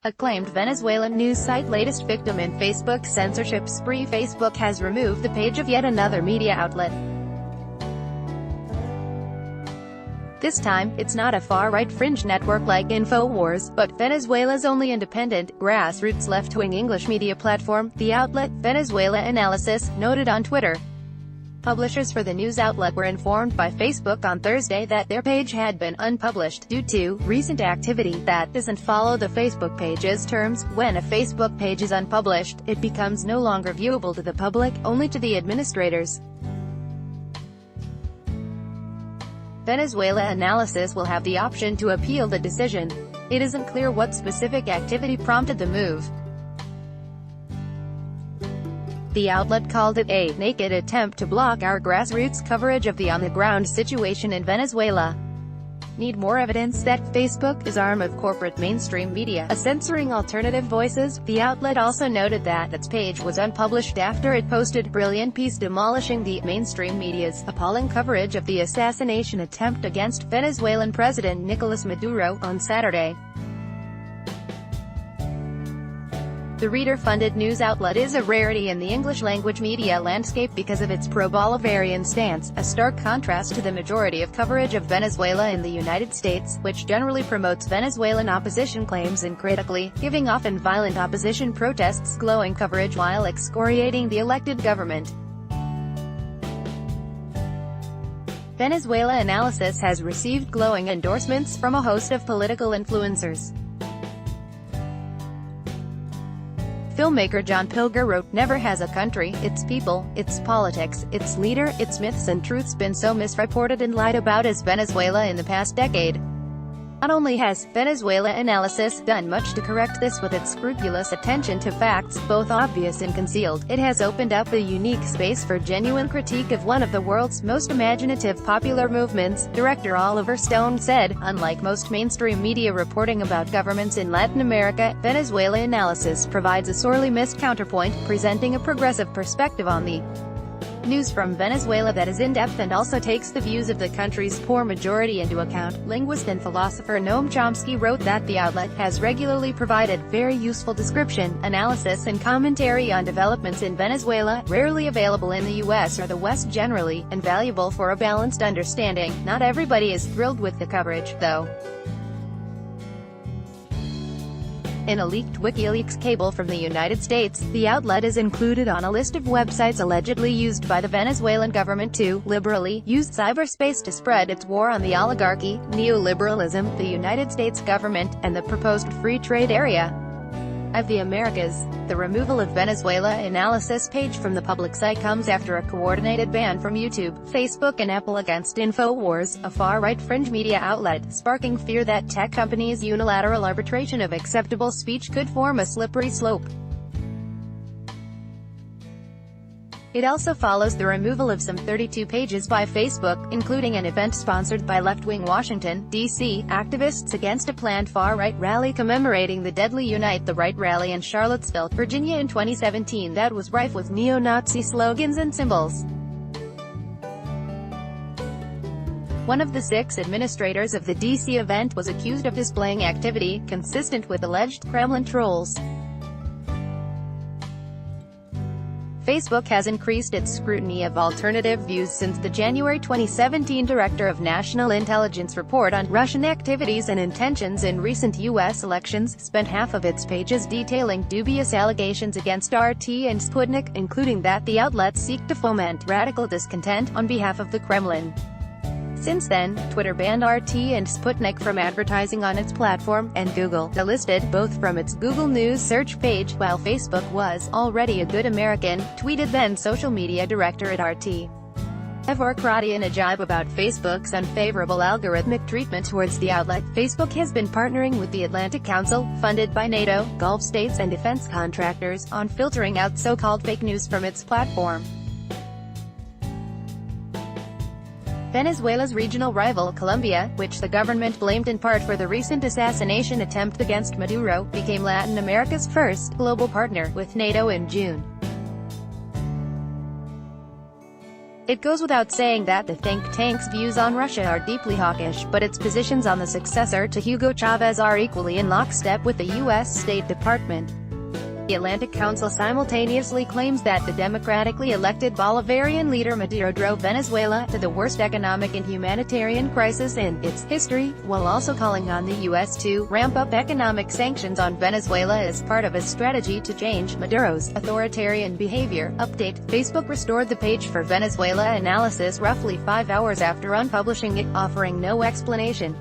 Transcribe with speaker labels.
Speaker 1: Acclaimed Venezuelan news site latest victim in Facebook's censorship spree. Facebook has removed the page of yet another media outlet. This time, it's not a far-right fringe network like InfoWars, but Venezuela's only independent, grassroots left-wing English media platform. The outlet, Venezuela Analysis, noted on Twitter. Publishers for the news outlet were informed by Facebook on Thursday that their page had been unpublished due to recent activity that doesn't follow the Facebook page's terms. When a Facebook page is unpublished, it becomes no longer viewable to the public, only to the administrators. Venezuela Analysis will have the option to appeal the decision. It isn't clear what specific activity prompted the move. The outlet called it a naked attempt to block our grassroots coverage of the on-the-ground situation in Venezuela. Need more evidence that Facebook is arm of corporate mainstream media, censoring alternative voices? The outlet also noted that its page was unpublished after it posted brilliant piece demolishing the mainstream media's appalling coverage of the assassination attempt against Venezuelan President Nicolas Maduro on Saturday. The reader-funded news outlet is a rarity in the English-language media landscape because of its pro-Bolivarian stance, a stark contrast to the majority of coverage of Venezuela in the United States, which generally promotes Venezuelan opposition claims uncritically, giving often violent opposition protests glowing coverage while excoriating the elected government. Venezuela Analysis has received glowing endorsements from a host of political influencers. Filmmaker John Pilger wrote, "Never has a country, its people, its politics, its leader, its myths and truths been so misreported and lied about as Venezuela in the past decade." Not only has Venezuela Analysis done much to correct this with its scrupulous attention to facts, both obvious and concealed, it has opened up a unique space for genuine critique of one of the world's most imaginative popular movements, director Oliver Stone said. Unlike most mainstream media reporting about governments in Latin America, Venezuela Analysis provides a sorely missed counterpoint, presenting a progressive perspective on the news from Venezuela that is in-depth and also takes the views of the country's poor majority into account. Linguist and philosopher Noam Chomsky wrote that the outlet has regularly provided very useful description, analysis and commentary on developments in Venezuela, rarely available in the U.S. or the West generally, and valuable for a balanced understanding. Not everybody is thrilled with the coverage, though. In a leaked WikiLeaks cable from the United States, the outlet is included on a list of websites allegedly used by the Venezuelan government to liberally use cyberspace to spread its war on the oligarchy, neoliberalism, the United States government, and the proposed free trade area of the Americas. The removal of Venezuela Analysis page from the public site comes after a coordinated ban from YouTube, Facebook and Apple against InfoWars, a far-right fringe media outlet, sparking fear that tech companies' unilateral arbitration of acceptable speech could form a slippery slope. It also follows the removal of some 32 pages by Facebook, including an event sponsored by left-wing Washington, D.C., activists against a planned far-right rally commemorating the deadly Unite the Right rally in Charlottesville, Virginia in 2017 that was rife with neo-Nazi slogans and symbols. One of the 6 administrators of the D.C. event was accused of displaying activity consistent with alleged Kremlin trolls. Facebook has increased its scrutiny of alternative views since the January 2017 Director of National Intelligence report on Russian activities and intentions in recent U.S. elections spent half of its pages detailing dubious allegations against RT and Sputnik, including that the outlets seek to foment radical discontent on behalf of the Kremlin. Since then, Twitter banned RT and Sputnik from advertising on its platform, and Google delisted both from its Google News search page, while Facebook was already a good American, tweeted then social media director at RT. Evorkrati in a jibe about Facebook's unfavorable algorithmic treatment towards the outlet. Facebook has been partnering with the Atlantic Council, funded by NATO, Gulf states and defense contractors, on filtering out so-called fake news from its platform. Venezuela's regional rival, Colombia, which the government blamed in part for the recent assassination attempt against Maduro, became Latin America's first global partner with NATO in June. It goes without saying that the think tank's views on Russia are deeply hawkish, but its positions on the successor to Hugo Chavez are equally in lockstep with the U.S. State Department. The Atlantic Council simultaneously claims that the democratically elected Bolivarian leader Maduro drove Venezuela to the worst economic and humanitarian crisis in its history, while also calling on the U.S. to ramp up economic sanctions on Venezuela as part of a strategy to change Maduro's authoritarian behavior. Update: Facebook restored the page for Venezuela analysis roughly 5 hours after unpublishing it, offering no explanation.